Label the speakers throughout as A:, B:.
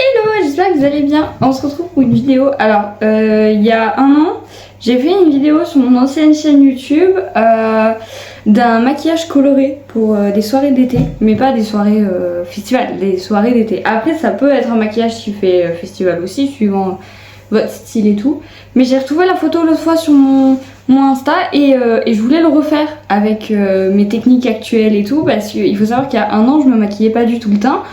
A: Hello, j'espère que vous allez bien. On se retrouve pour une vidéo. Alors, il y a un an, j'ai fait une vidéo sur mon ancienne chaîne YouTube d'un maquillage coloré pour des soirées d'été, mais pas des soirées festival, des soirées d'été. Après, ça peut être un maquillage qui fait festival aussi, suivant votre style et tout. Mais j'ai retrouvé la photo l'autre fois sur mon Insta et je voulais le refaire avec mes techniques actuelles et tout, parce qu'il faut savoir qu'il y a un an, je me maquillais pas du tout le teint.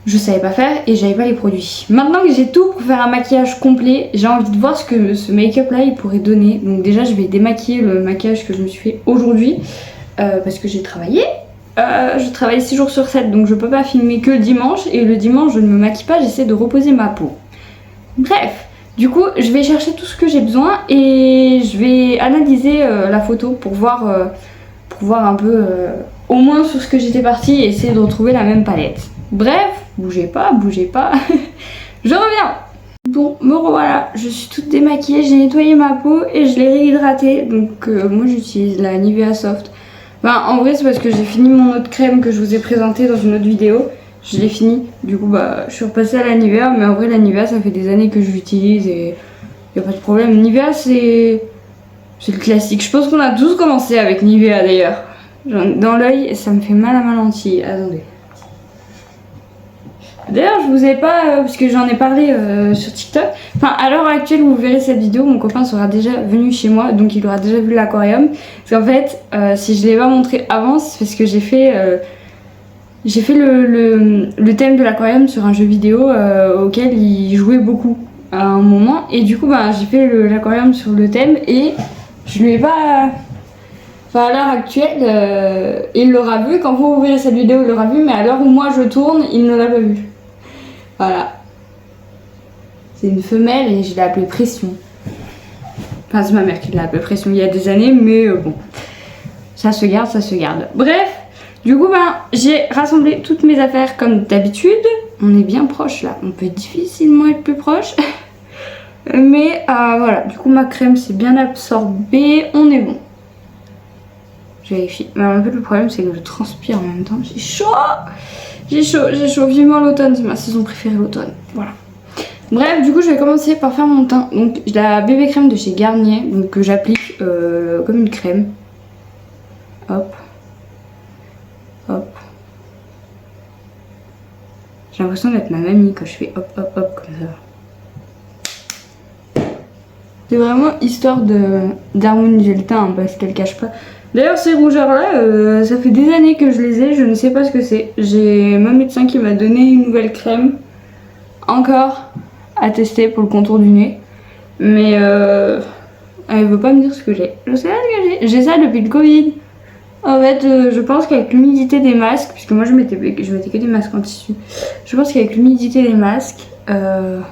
A: Je savais pas faire et j'avais pas les produits. Maintenant que j'ai tout pour faire un maquillage complet, j'ai envie de voir ce que ce make-up là il pourrait donner. Donc déjà je vais démaquiller le maquillage que je me suis fait aujourd'hui parce que j'ai travaillé. Je travaille 6 jours sur 7 donc je peux pas filmer que le dimanche. Et le dimanche je ne me maquille pas, j'essaie de reposer ma peau. Bref, du coup je vais chercher tout ce que j'ai besoin et je vais analyser la photo pour voir un peu au moins sur ce que j'étais partie et essayer de retrouver la même palette. Bref, bougez pas, je reviens. Bon, me revoilà, je suis toute démaquillée, j'ai nettoyé ma peau et je l'ai réhydratée. Donc moi j'utilise la Nivea Soft. Enfin, en vrai c'est parce que j'ai fini mon autre crème que je vous ai présentée dans une autre vidéo. Je l'ai fini, du coup bah je suis repassée à la Nivea, mais en vrai la Nivea ça fait des années que je l'utilise et y a pas de problème. Nivea c'est le classique, je pense qu'on a tous commencé avec Nivea d'ailleurs. Dans l'œil ça me fait mal à ma lentille, attendez. D'ailleurs je vous ai pas, parce que j'en ai parlé sur TikTok, enfin à l'heure actuelle où vous verrez cette vidéo, mon copain sera déjà venu chez moi, donc il aura déjà vu l'aquarium. Parce qu'en fait, si je ne l'ai pas montré avant, c'est parce que j'ai fait le thème de l'aquarium sur un jeu vidéo auquel il jouait beaucoup à un moment. Et du coup bah, j'ai fait l'aquarium sur le thème et je lui ai pas... Enfin à l'heure actuelle, il l'aura vu, quand vous verrez cette vidéo il l'aura vu, mais à l'heure où moi je tourne, il ne l'a pas vu. Voilà. C'est une femelle et je l'ai appelée Pression. Enfin c'est ma mère qui l'a appelée Pression il y a des années, mais bon. Ça se garde, ça se garde. Bref, du coup ben, j'ai rassemblé toutes mes affaires comme d'habitude. On est bien proche là, on peut difficilement être plus proche. Mais voilà, du coup ma crème s'est bien absorbée, on est bon. Je vérifie. Mais en fait le problème c'est que je transpire en même temps. J'ai chaud. J'ai chaud. Vivement l'automne, c'est ma saison préférée l'automne. Voilà. Bref, du coup je vais commencer par faire mon teint. Donc j'ai la bébé crème de chez Garnier. Donc que j'applique comme une crème. Hop. Hop. J'ai l'impression d'être ma mamie quand je fais hop hop hop comme ça. C'est vraiment histoire d'harmoniser le teint hein, parce qu'elle cache pas. D'ailleurs ces rougeurs là, ça fait des années que je les ai, je ne sais pas ce que c'est. J'ai ma médecin qui m'a donné une nouvelle crème, encore à tester pour le contour du nez. Mais elle veut pas me dire ce que j'ai. Je sais pas ce que j'ai. J'ai ça depuis le Covid. En fait je pense qu'avec l'humidité des masques, puisque moi je mettais que des masques en tissu. Je pense qu'avec l'humidité des masques, ben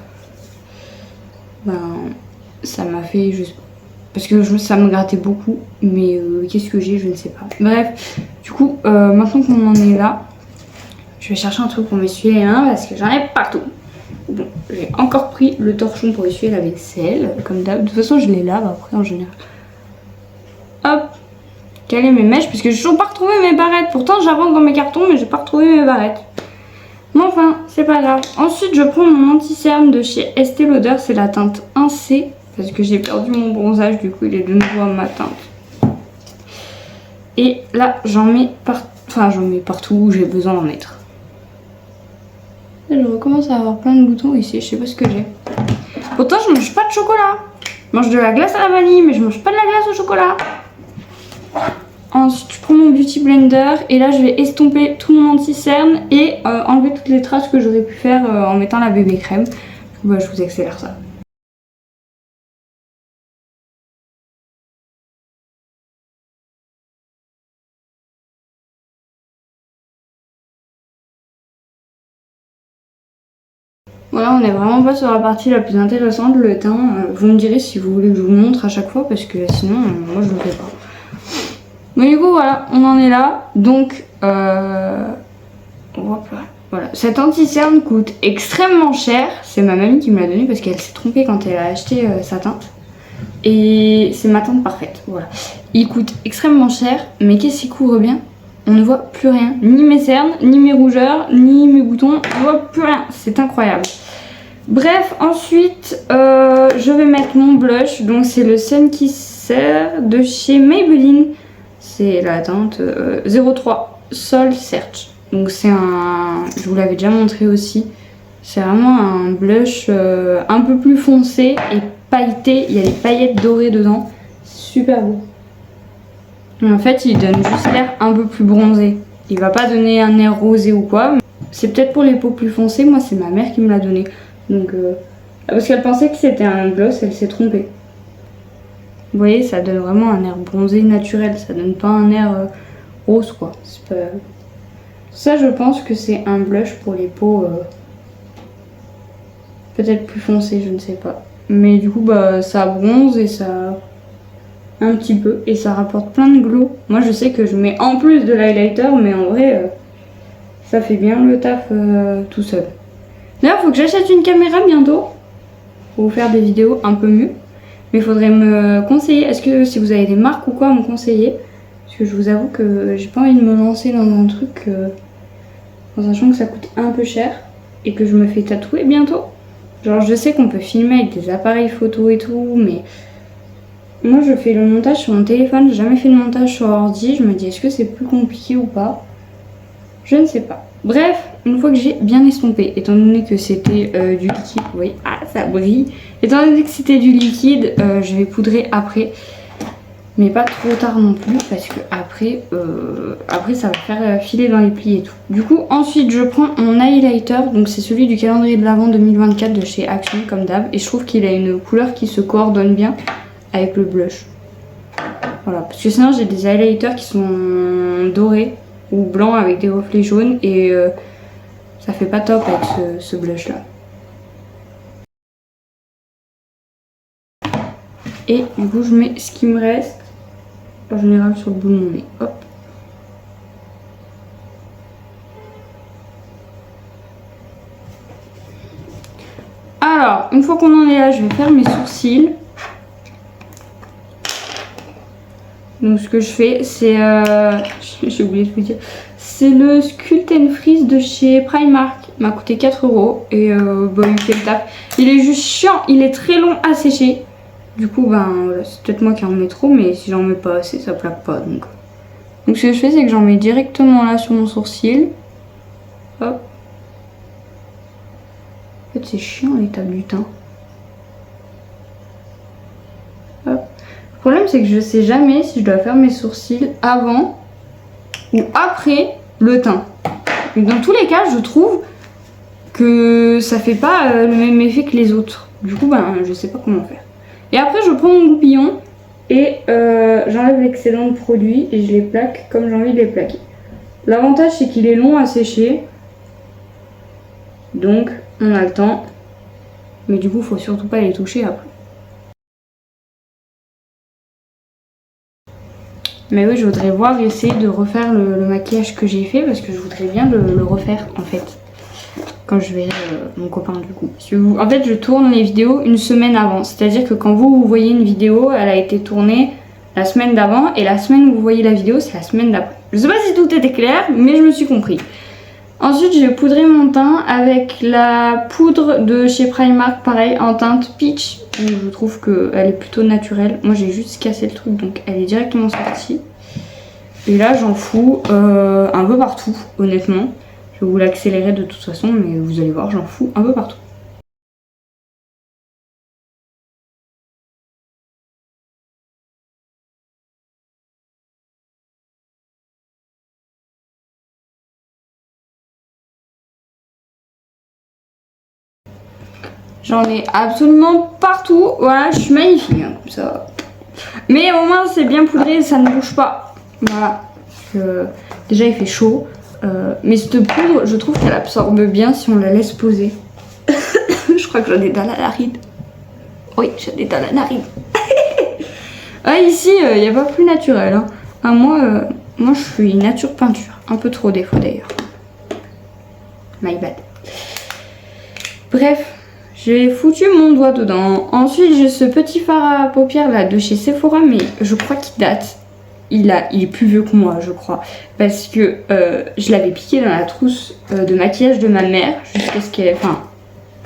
A: ça m'a fait juste... Parce que ça me grattait beaucoup, mais qu'est-ce que j'ai, je ne sais pas. Bref, du coup, maintenant qu'on en est là, je vais chercher un truc pour m'essuyer les mains parce que j'en ai partout. Bon, j'ai encore pris le torchon pour essuyer la vaisselle, comme d'hab. De toute façon, je les lave après en général. Hop, caler mes mèches, parce que j'ai toujours pas retrouvé mes barrettes. Pourtant, j'avance dans mes cartons, mais j'ai pas retrouvé mes barrettes. Mais enfin, c'est pas grave. Ensuite, je prends mon anti-cerne de chez Estée Lauder, c'est la teinte 1C. Parce que j'ai perdu mon bronzage, du coup il est de nouveau à ma teinte. Et là j'en mets partout où j'ai besoin d'en mettre. Et je recommence à avoir plein de boutons ici, je sais pas ce que j'ai. Pourtant je mange pas de chocolat. Je mange de la glace à la vanille, mais je mange pas de la glace au chocolat. Ensuite je prends mon beauty blender et là je vais estomper tout mon anti-cerne et enlever toutes les traces que j'aurais pu faire en mettant la bébé crème. Bah, je vous accélère ça. Voilà, on est vraiment pas sur la partie la plus intéressante, le teint. Vous me direz si vous voulez que je vous montre à chaque fois parce que sinon, moi je le fais pas. Mais du coup, voilà, on en est là. Donc, voilà. Cet anti-cerne coûte extrêmement cher. C'est ma mamie qui me l'a donné parce qu'elle s'est trompée quand elle a acheté sa teinte. Et c'est ma teinte parfaite, voilà. Il coûte extrêmement cher, mais qu'est-ce qui couvre bien? on ne voit plus rien. Ni mes cernes, ni mes rougeurs, ni mes boutons, on ne voit plus rien. C'est incroyable. Bref, ensuite, je vais mettre mon blush. Donc c'est le Sun Kisser de chez Maybelline. C'est la teinte 03 Soul Search. Donc c'est un... Je vous l'avais déjà montré aussi. C'est vraiment un blush un peu plus foncé et pailleté. Il y a des paillettes dorées dedans. Super beau. Mais en fait, il donne juste l'air un peu plus bronzé. Il va pas donner un air rosé ou quoi. C'est peut-être pour les peaux plus foncées. Moi, c'est ma mère qui me l'a donné. Donc, parce qu'elle pensait que c'était un gloss, elle s'est trompée. Vous voyez, ça donne vraiment un air bronzé naturel. Ça donne pas un air rose, quoi. Pas... Ça, je pense que c'est un blush pour les peaux peut-être plus foncées, je ne sais pas. Mais du coup, bah, ça bronze et ça... un petit peu. Et ça rapporte plein de glow. Moi, je sais que je mets en plus de l'highlighter, mais en vrai, ça fait bien le taf tout seul. D'ailleurs, il faut que j'achète une caméra bientôt pour vous faire des vidéos un peu mieux. Mais il faudrait me conseiller. Est-ce que si vous avez des marques ou quoi à me conseiller? Parce que je vous avoue que j'ai pas envie de me lancer dans un truc en sachant que ça coûte un peu cher et que je me fais tatouer bientôt. Genre, je sais qu'on peut filmer avec des appareils photo et tout, mais moi je fais le montage sur mon téléphone. J'ai jamais fait de montage sur ordi. Je me dis, est-ce que c'est plus compliqué ou pas? Je ne sais pas. Bref, une fois que j'ai bien estompé, étant donné que c'était du liquide, vous voyez, ah ça brille. Étant donné que c'était du liquide, je vais poudrer après. Mais pas trop tard non plus, parce que après ça va faire filer dans les plis et tout. Du coup, ensuite je prends mon highlighter, donc c'est celui du calendrier de l'Avent 2024 de chez Action, comme d'hab. Et je trouve qu'il a une couleur qui se coordonne bien avec le blush. Voilà, parce que sinon j'ai des highlighters qui sont dorés ou blanc avec des reflets jaunes et ça fait pas top avec ce blush là. Et du coup je mets ce qui me reste en général sur le bout de mon nez. Hop. Alors une fois qu'on en est là, je vais faire mes sourcils. Donc ce que je fais, c'est... j'ai oublié de vous dire. C'est le Sculpt and Freeze de chez Primark. Il m'a coûté 4 € et bah, il fait le taf. Il est juste chiant, il est très long à sécher. Du coup, ben voilà, c'est peut-être moi qui en mets trop, mais si j'en mets pas assez, ça plaque pas. Donc ce que je fais, c'est que j'en mets directement là sur mon sourcil. Hop. En fait, c'est chiant l'étape du teint. Hop. Le problème, c'est que je sais jamais si je dois faire mes sourcils avant ou après le teint. Donc, dans tous les cas, je trouve que ça fait pas le même effet que les autres. Du coup, ben, je sais pas comment faire. Et après, je prends mon goupillon et j'enlève l'excédent de produit et je les plaque comme j'ai envie de les plaquer. L'avantage, c'est qu'il est long à sécher. Donc, on a le temps. Mais du coup, il faut surtout pas les toucher après. Mais oui, je voudrais voir essayer de refaire le maquillage que j'ai fait parce que je voudrais bien le refaire en fait. Quand je verrai mon copain du coup. Parce que en fait, je tourne les vidéos une semaine avant. C'est-à-dire que quand vous voyez une vidéo, elle a été tournée la semaine d'avant et la semaine où vous voyez la vidéo, c'est la semaine d'après. Je sais pas si tout était clair, mais je me suis compris. Ensuite, je vais poudrer mon teint avec la poudre de chez Primark, pareil, en teinte peach. Je trouve qu'elle est plutôt naturelle. Moi, j'ai juste cassé le truc, donc elle est directement sortie. Et là, j'en fous un peu partout, honnêtement. Je vais vous l'accélérer de toute façon, mais vous allez voir, j'en fous un peu partout. J'en ai absolument partout. Voilà, je suis magnifique, hein, comme ça. Mais au moins, c'est bien poudré, ça ne bouge pas. Voilà. Déjà, il fait chaud. Mais cette poudre, je trouve qu'elle absorbe bien si on la laisse poser. Je crois que j'en ai dans la narine. Oui, j'en ai dans la narine. Ah, ici, il n'y a pas plus naturel. Hein. Ah, moi, je suis nature peinture. Un peu trop des fois d'ailleurs. My bad. Bref. J'ai foutu mon doigt dedans. Ensuite, j'ai ce petit fard à paupières là de chez Sephora, mais je crois qu'il date. il est plus vieux que moi, je crois. Parce que je l'avais piqué dans la trousse de maquillage de ma mère jusqu'à ce qu'elle... Enfin,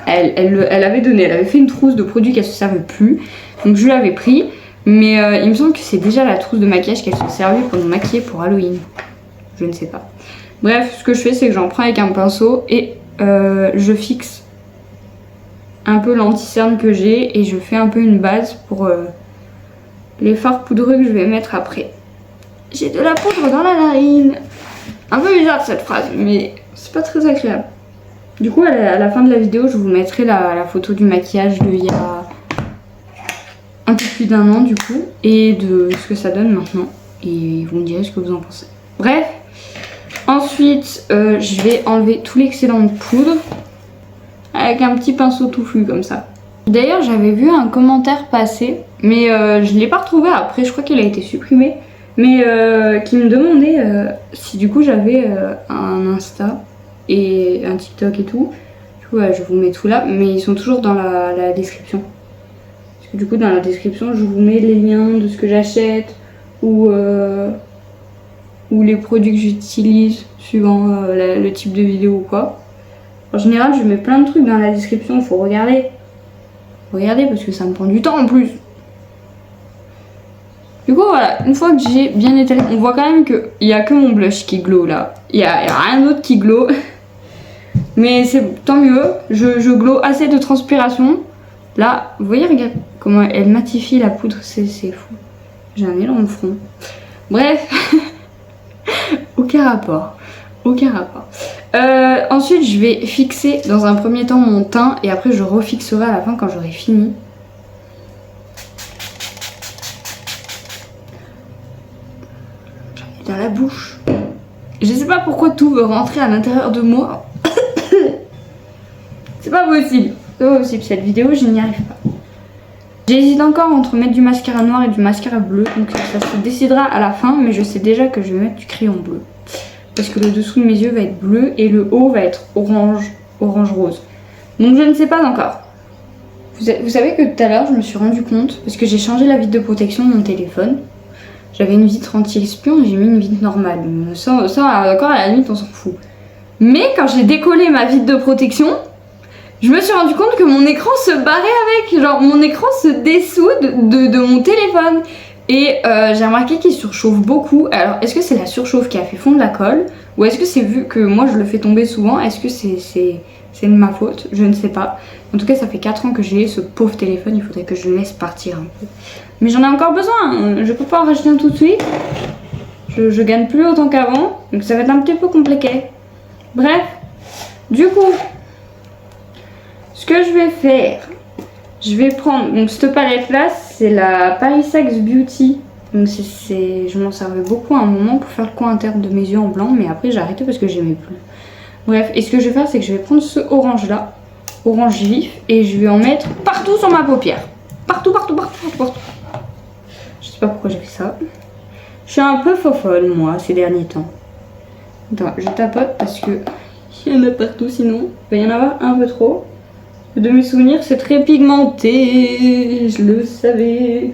A: elle avait donné, elle avait fait une trousse de produits qu'elle se servait plus. Donc je l'avais pris. Mais il me semble que c'est déjà la trousse de maquillage qu'elle se servait pour nous maquiller pour Halloween. Je ne sais pas. Bref, ce que je fais, c'est que j'en prends avec un pinceau et je fixe un peu l'anti-cerne que j'ai et je fais un peu une base pour les fards poudreux que je vais mettre après. J'ai de la poudre dans la narine. Un peu bizarre cette phrase, mais c'est pas très agréable. Du coup, à la fin de la vidéo, je vous mettrai la photo du maquillage d'il y a un peu plus d'un an du coup, et de ce que ça donne maintenant. Et vous me direz ce que vous en pensez. Bref, ensuite, je vais enlever tout l'excédent de poudre avec un petit pinceau touffu comme ça. D'ailleurs, j'avais vu un commentaire passer, mais je ne l'ai pas retrouvé après, je crois qu'il a été supprimé, mais qui me demandait si du coup j'avais un Insta et un TikTok et tout. Du coup, je vous mets tout là, mais ils sont toujours dans la description. Parce que du coup, dans la description, je vous mets les liens de ce que j'achète ou les produits que j'utilise suivant le type de vidéo ou quoi. En général, je mets plein de trucs dans la description, il faut regarder. Regardez parce que ça me prend du temps en plus. Du coup voilà, une fois que j'ai bien étalé, on voit quand même qu'il n'y a que mon blush qui glow là. Il n'y a rien d'autre qui glow. Mais c'est tant mieux, je glow assez de transpiration. Là, vous voyez, regarde comment elle matifie la poudre, c'est fou. J'ai un énorme front. Bref, aucun rapport. Aucun rapport. Ensuite, je vais fixer dans un premier temps mon teint et après je refixerai à la fin quand j'aurai fini. J'en ai dans la bouche. Je sais pas pourquoi tout veut rentrer à l'intérieur de moi. C'est pas possible. C'est pas possible. Cette vidéo, je n'y arrive pas. J'hésite encore entre mettre du mascara noir et du mascara bleu. Donc ça se décidera à la fin. Mais je sais déjà que je vais mettre du crayon bleu. Parce que le dessous de mes yeux va être bleu et le haut va être orange rose. Donc je ne sais pas encore. Vous savez que tout à l'heure je me suis rendu compte, parce que j'ai changé la vitre de protection de mon téléphone. J'avais une vitre anti-espion et j'ai mis une vitre normale. Ça encore à la limite on s'en fout. Mais quand j'ai décollé ma vitre de protection, je me suis rendu compte que mon écran se barrait avec. Genre mon écran se dessoude de mon téléphone. Et j'ai remarqué qu'il surchauffe beaucoup. Alors est-ce que c'est la surchauffe qui a fait fondre la colle, ou est-ce que c'est vu que moi je le fais tomber souvent, est-ce que c'est de ma faute? Je ne sais pas. En tout cas ça fait 4 ans que j'ai ce pauvre téléphone, il faudrait que je le laisse partir un peu. Mais j'en ai encore besoin, je peux pas en racheter un tout de suite. Je gagne plus autant qu'avant, donc ça va être un petit peu compliqué. Bref, du coup, ce que je vais faire, je vais prendre, donc cette palette là, c'est la Paris Saxe Beauty. Donc je m'en servais beaucoup à un moment pour faire le coin interne de mes yeux en blanc, mais après j'ai arrêté parce que j'aimais plus. Bref, et ce que je vais faire, c'est que je vais prendre ce orange là, orange vif, et je vais en mettre partout sur ma paupière. Partout. Je sais pas pourquoi j'ai fait ça. Je suis un peu fofolle moi ces derniers temps. Attends, je tapote parce que il y en a partout, sinon il va y en avoir un peu trop. De mes souvenirs, c'est très pigmenté, je le savais.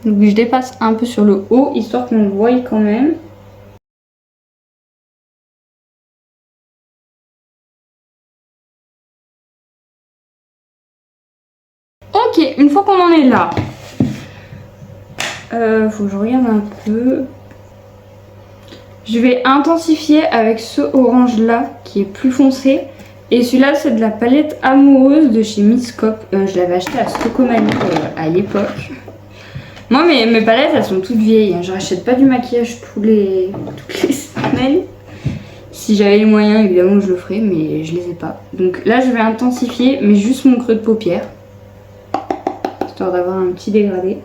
A: Donc je dépasse un peu sur le haut, histoire qu'on le voie quand même. Ok, une fois qu'on en est là, faut que je regarde un peu. Je vais intensifier avec ce orange là qui est plus foncé. Et celui-là, c'est de la palette amoureuse de chez Miss Cop. Je l'avais acheté à Stocomanie à l'époque. Moi, mes palettes, elles sont toutes vieilles. Je rachète pas du maquillage toutes les semaines. Si j'avais les moyens, évidemment, je le ferais, mais je les ai pas. Donc là, je vais intensifier, mais juste mon creux de paupière. Histoire d'avoir un petit dégradé.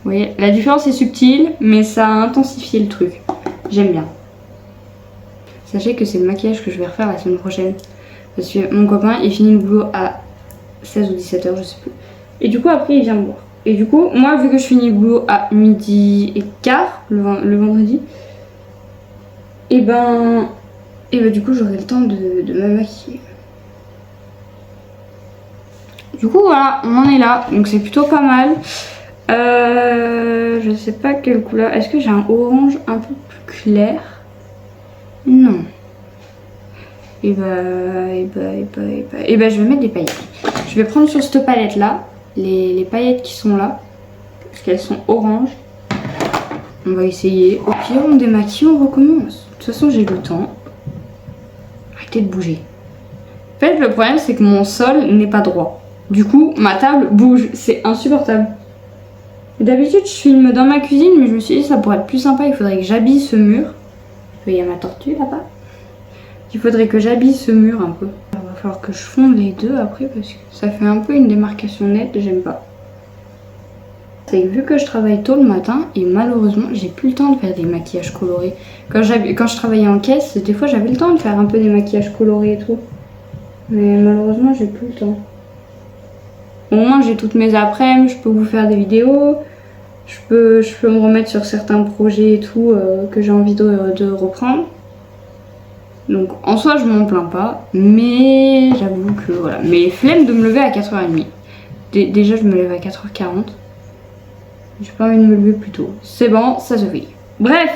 A: Vous voyez, la différence est subtile, mais ça a intensifié le truc. J'aime bien. Sachez que c'est le maquillage que je vais refaire la semaine prochaine. Parce que mon copain, il finit le boulot à 16 ou 17 h, je sais plus. Et du coup, après, il vient me voir. Et du coup, moi, vu que je finis le boulot à 12h15, le vendredi, et ben du coup, j'aurai le temps de me maquiller. Du coup, voilà, on en est là. Donc, c'est plutôt pas mal. Je sais pas quelle couleur. Est-ce que j'ai un orange un peu plus clair? Non. Et bah, je vais mettre des paillettes. Je vais prendre sur cette palette là, les paillettes qui sont là, parce qu'elles sont oranges. On va essayer. Au pire, on démaquille, on recommence. De toute façon, j'ai le temps. Arrêtez de bouger. En fait, le problème, c'est que mon sol n'est pas droit. Du coup, ma table bouge. C'est insupportable. D'habitude, je filme dans ma cuisine, mais je me suis dit, ça pourrait être plus sympa. Il faudrait que j'habille ce mur. Il y a ma tortue là-bas. Il faudrait que j'habille ce mur un peu. Il va falloir que je fonde les deux après, parce que ça fait un peu une démarcation nette. J'aime pas. C'est que vu que je travaille tôt le matin, et malheureusement, j'ai plus le temps de faire des maquillages colorés. Quand je travaillais en caisse, des fois, j'avais le temps de faire un peu des maquillages colorés et tout. Mais malheureusement, j'ai plus le temps. Au moins, j'ai toutes mes après-midi, je peux vous faire des vidéos. Je peux me remettre sur certains projets et tout que j'ai envie de reprendre. Donc, en soi, je m'en plains pas. Mais j'avoue que, voilà. Mais flemme de me lever à 4h30. Déjà, je me lève à 4h40. J'ai pas envie de me lever plus tôt. C'est bon, ça se fait. Bref.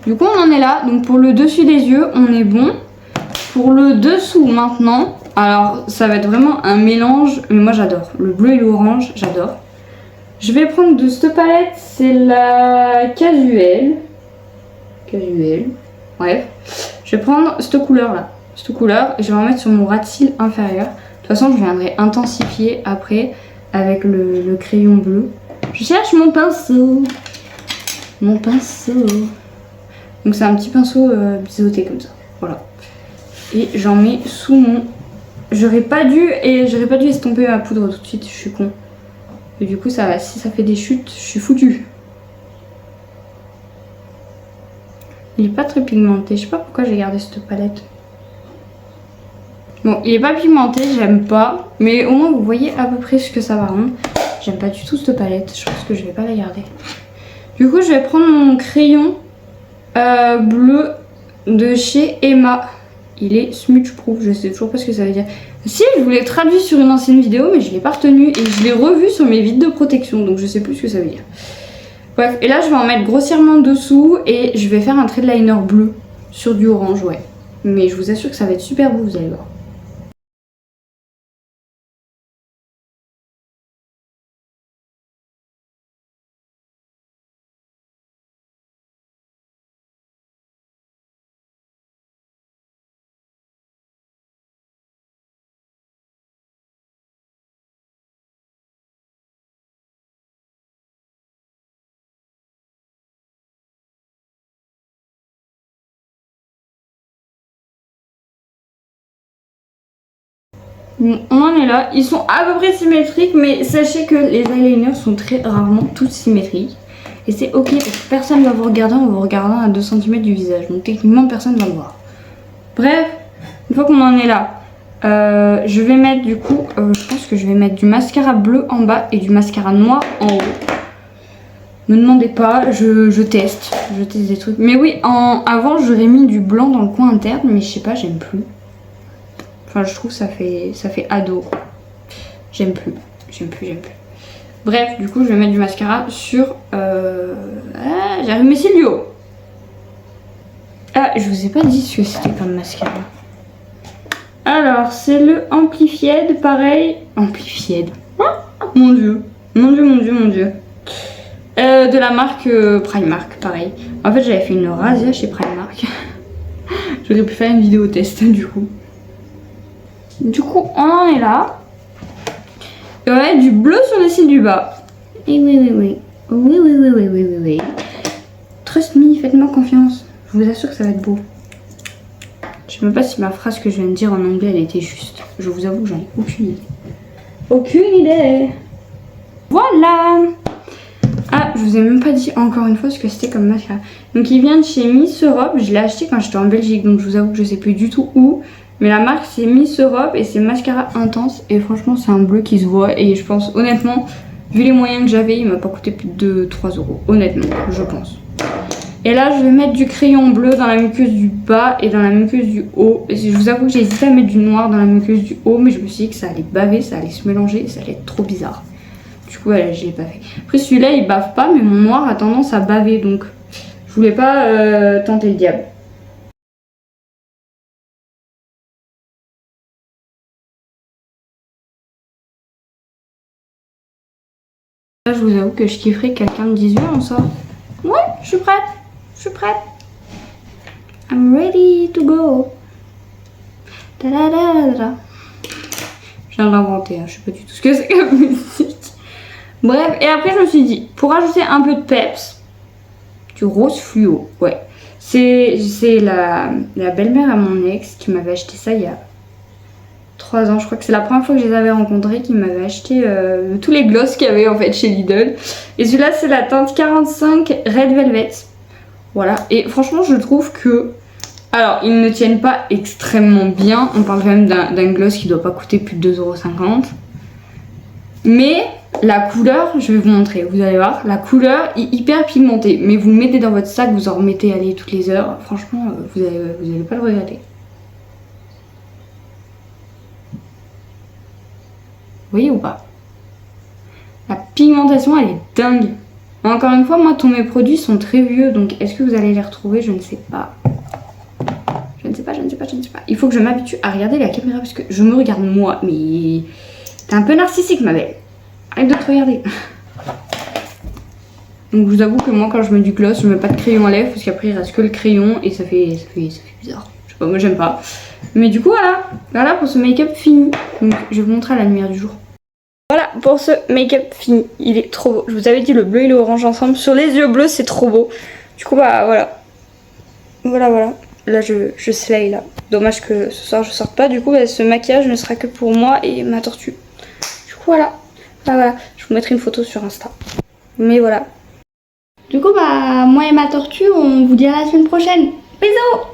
A: Du coup, on en est là. Donc, pour le dessus des yeux, on est bon. Pour le dessous, maintenant... Alors, ça va être vraiment un mélange, mais moi j'adore. Le bleu et l'orange, j'adore. Je vais prendre de cette palette, c'est la Casuel. Bref. Je vais prendre cette couleur-là. Cette couleur, et je vais en mettre sur mon ras de cils inférieur. De toute façon, je viendrai intensifier après avec le crayon bleu. Je cherche mon pinceau. Mon pinceau. Donc, c'est un petit pinceau biseauté comme ça. Voilà. Et j'en mets sous mon... J'aurais pas dû estomper ma poudre tout de suite, je suis con. Et du coup, si ça fait des chutes, je suis foutue. Il est pas très pigmenté, je sais pas pourquoi j'ai gardé cette palette. Bon, il est pas pigmenté, j'aime pas. Mais au moins, vous voyez à peu près ce que ça va rendre. J'aime pas du tout cette palette, je pense que je vais pas la garder. Du coup, je vais prendre mon crayon bleu de chez Emma. Il est smudge proof, je sais toujours pas ce que ça veut dire. Si, je vous l'ai traduit sur une ancienne vidéo, mais je l'ai pas retenu et je l'ai revu sur mes vides de protection, donc je sais plus ce que ça veut dire. Bref, et là je vais en mettre grossièrement dessous et je vais faire un trait de liner bleu sur du orange, ouais. Mais je vous assure que ça va être super beau, vous allez voir. On en est là, ils sont à peu près symétriques, mais sachez que les eyeliners sont très rarement tous symétriques. Et c'est ok parce que personne ne va vous regarder en vous regardant à 2 cm du visage, donc techniquement personne ne va le voir. Bref, une fois qu'on en est là, je vais mettre du coup, je pense que je vais mettre du mascara bleu en bas et du mascara noir en haut. Ne me demandez pas, je teste des trucs. Mais oui, avant j'aurais mis du blanc dans le coin interne, mais je sais pas, j'aime plus. Enfin, je trouve que ça fait ado. J'aime plus. Bref, du coup, je vais mettre du mascara sur... j'arrive mes cils du haut. Ah, je vous ai pas dit ce que c'était comme mascara. Alors, c'est le Amplified, pareil. Amplified. Ah, mon dieu. Mon dieu. De la marque Primark, pareil. En fait, j'avais fait une razzia chez Primark. J'aurais pu faire une vidéo test, du coup. Du coup, on en est là. Et on va mettre du bleu sur les cils du bas. Et oui. Trust me, faites-moi confiance. Je vous assure que ça va être beau. Je sais même pas si ma phrase que je viens de dire en anglais, elle était juste. Je vous avoue que j'en ai aucune idée. Aucune idée. Voilà. Ah, je vous ai même pas dit encore une fois ce que c'était comme mascara. Donc il vient de chez Miss Europe. Je l'ai acheté quand j'étais en Belgique, donc je vous avoue que je sais plus du tout où. Mais la marque c'est Miss Europe et c'est mascara intense. Et franchement c'est un bleu qui se voit. Et je pense honnêtement, vu les moyens que j'avais, il m'a pas coûté plus de 3 €. Honnêtement, je pense. Et là je vais mettre du crayon bleu dans la muqueuse du bas et dans la muqueuse du haut. Et je vous avoue que j'ai hésité à mettre du noir dans la muqueuse du haut. Mais je me suis dit que ça allait baver, ça allait se mélanger et ça allait être trop bizarre. Du coup, voilà, je l'ai pas fait. Après, celui-là, il bave pas, mais mon noir a tendance à baver, donc je voulais pas tenter le diable. Là, je vous avoue que je kifferais que quelqu'un me dise, viens, on sort. Ouais, je suis prête. Je suis prête. I'm ready to go. Da da da da da. Je viens de l'inventer, hein. Je sais pas du tout ce que c'est comme musique. Bref, et après je me suis dit, pour rajouter un peu de peps, du rose fluo, ouais. C'est la belle-mère à mon ex qui m'avait acheté ça il y a 3 ans. Je crois que c'est la première fois que je les avais rencontrés, qui m'avait acheté tous les gloss qu'il y avait en fait chez Lidl. Et celui-là c'est la teinte 45 Red Velvet. Voilà, et franchement je trouve que... Alors, ils ne tiennent pas extrêmement bien. On parle quand même d'un gloss qui doit pas coûter plus de 2,50 €. Mais la couleur, je vais vous montrer, vous allez voir, la couleur est hyper pigmentée. Mais vous le mettez dans votre sac, vous en remettez allez, toutes les heures. Franchement, vous allez pas le regretter. Vous voyez ou pas? La pigmentation, elle est dingue. Encore une fois, moi, tous mes produits sont très vieux. Donc, est-ce que vous allez les retrouver? Je ne sais pas. Je ne sais pas. Il faut que je m'habitue à regarder la caméra parce que je me regarde moi. Mais t'es un peu narcissique, ma belle. Arrête de te regarder. Donc je vous avoue que moi quand je mets du gloss, je mets pas de crayon à lèvres parce qu'après il reste que le crayon et ça fait bizarre. Je sais pas, moi j'aime pas. Mais du coup voilà pour ce make-up fini. Donc je vais vous montrer à la lumière du jour. Voilà pour ce make-up fini. Il est trop beau. Je vous avais dit le bleu et l'orange ensemble. Sur les yeux bleus c'est trop beau. Du coup bah voilà. Voilà. Là je slay là. Dommage que ce soir je sorte pas. Du coup bah, ce maquillage ne sera que pour moi et ma tortue. Du coup voilà. Je vous mettrai une photo sur Insta. Mais voilà. Du coup bah moi et ma tortue on vous dit à la semaine prochaine. Bisous.